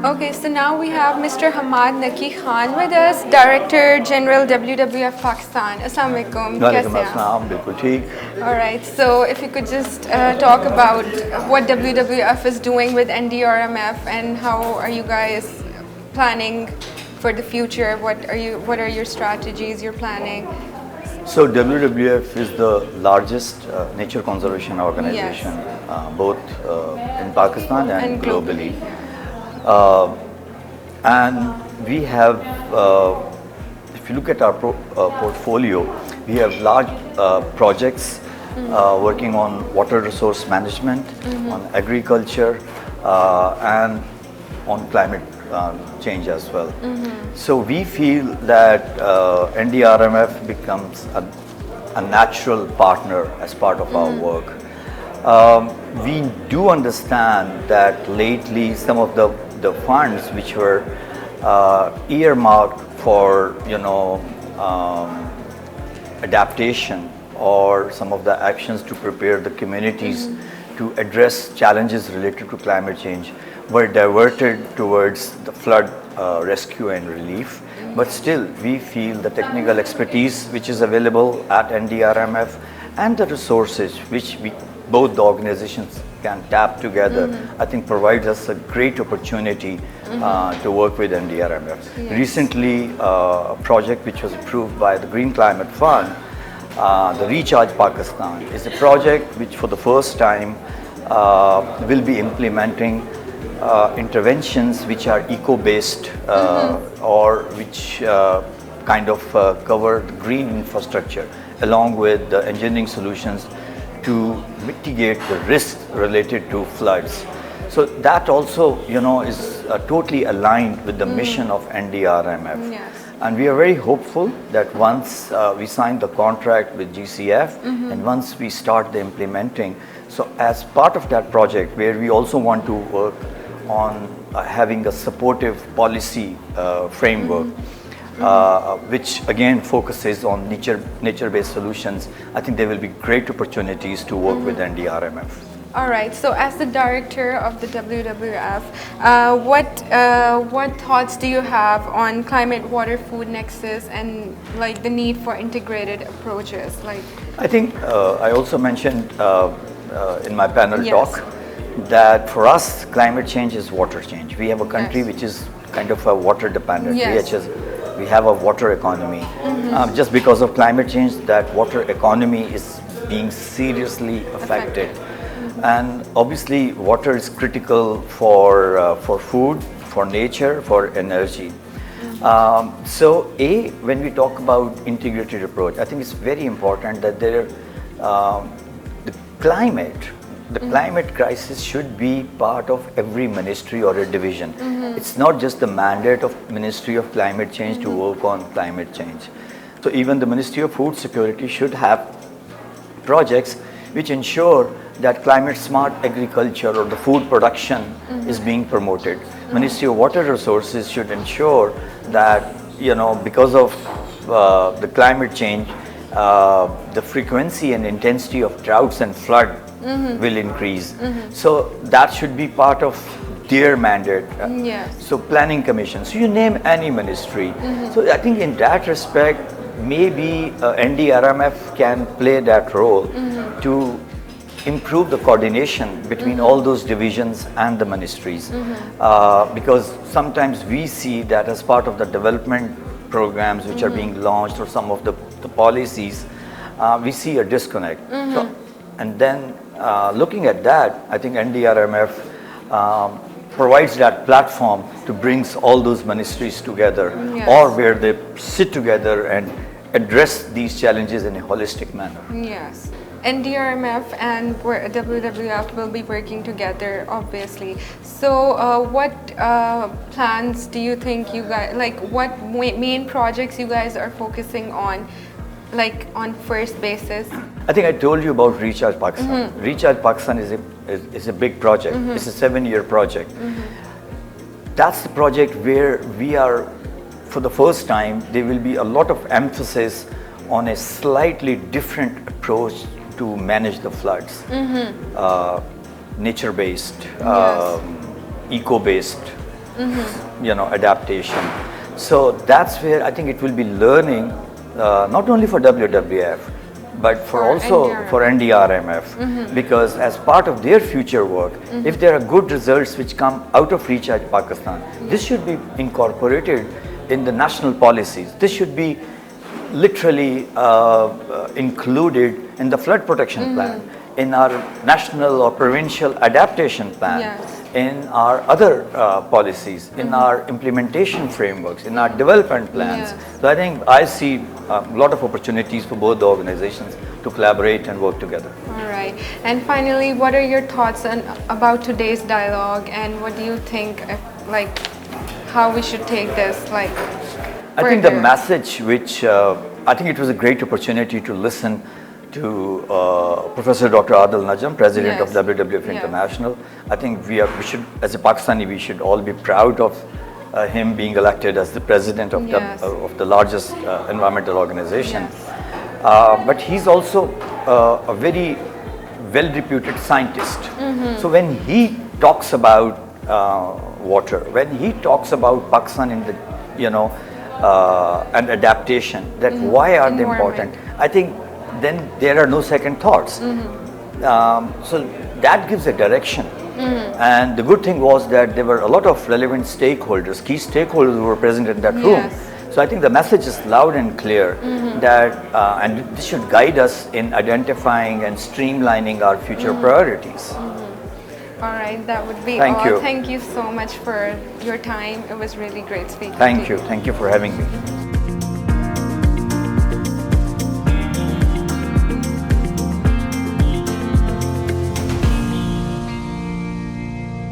Okay, so now we have Mr. Hammad Naqi Khan with us, Director General WWF-Pakistan. Assalamu alaikum. Walaikum assalam, bilkul theek. All right, so if you could just talk about what WWF is doing with NDRMF and how are you guys planning for the future? What are your strategies you're planning? So WWF is the largest nature conservation organization, both in Pakistan and globally. And we have, if you look at our portfolio, we have large projects working on water resource management, on agriculture, and on climate change as well. So we feel that NDRMF becomes a natural partner as part of our work. We do understand that lately some of the funds which were earmarked for adaptation or some of the actions to prepare the communities to address challenges related to climate change were diverted towards the flood rescue and relief. But still, we feel the technical expertise which is available at NDRMF and the resources which both the organizations can tap together, I think provides us a great opportunity to work with NDRMF. Yes. Recently, a project which was approved by the Green Climate Fund, the Recharge Pakistan, is a project which for the first time will be implementing interventions which are eco-based or which kind of cover the green infrastructure along with the engineering solutions to mitigate the risks related to floods. So that also, is totally aligned with the mission of NDRMF. Yes. And we are very hopeful that once we sign the contract with GCF and once we start the implementing, so as part of that project where we also want to work on having a supportive policy framework, which again focuses on nature-based solutions, I think there will be great opportunities to work with NDRMF. All right. So, as the director of the WWF, what thoughts do you have on climate, water, food nexus, and like the need for integrated approaches? I think I also mentioned in my panel talk that for us, climate change is water change. We have a country which is kind of a water dependent. We have a water economy. Just because of climate change, that water economy is being seriously affected. And obviously, water is critical for food, for nature, for energy. So, when we talk about integrated approach, I think it's very important that the climate crisis should be part of every ministry or a division. It's not just the mandate of Ministry of Climate Change to work on climate change. So even the Ministry of Food Security should have projects which ensure that climate smart agriculture or the food production is being promoted. Ministry of Water Resources should ensure that, because of the climate change, the frequency and intensity of droughts and flood will increase. So that should be part of their mandate. So planning commission, so you name any ministry. So I think in that respect, maybe NDRMF can play that role to improve the coordination between all those divisions and the ministries. Because sometimes we see that as part of the development programs which are being launched or some of the policies, we see a disconnect. So, and then looking at that, I think NDRMF provides that platform to bring all those ministries together, or where they sit together and address these challenges in a holistic manner. Yes. NDRMF and WWF will be working together, obviously. So what plans do you think you guys, what main projects you guys are focusing on, on first basis? I think I told you about Recharge Pakistan. Recharge Pakistan is a big project. It's a 7-year project. That's the project where we are, for the first time, there will be a lot of emphasis on a slightly different approach to manage the floods. Nature-based, eco-based, adaptation. So that's where I think it will be learning, not only for WWF, but for also NDRMF. for NDRMF, because as part of their future work, if there are good results which come out of Recharge Pakistan, this should be incorporated in the national policies. This should be literally included in the flood protection plan, in our national or provincial adaptation plan, in our other policies, in our implementation frameworks, in our development plans. So I think I see a lot of opportunities for both the organizations to collaborate and work together. All right. And finally, what are your thoughts about today's dialogue, and what do you think, how we should take this, I think the message which, I think it was a great opportunity to listen to Professor Dr. Adil Najam, President of WWF International. I think we should, as a Pakistani, we should all be proud of him being elected as the President of, of the largest environmental organization. But he's also a very well-reputed scientist. So when he talks about water, when he talks about Pakistan in the, and adaptation, that why are they important? I think then there are no second thoughts. So that gives a direction. And the good thing was that there were a lot of relevant stakeholders, key stakeholders who were present in that room. So I think the message is loud and clear that, and this should guide us in identifying and streamlining our future priorities. All right, that would be Thank all. you. Thank you so much for your time. It was really great speaking to you. Thank you. Thank you for having me.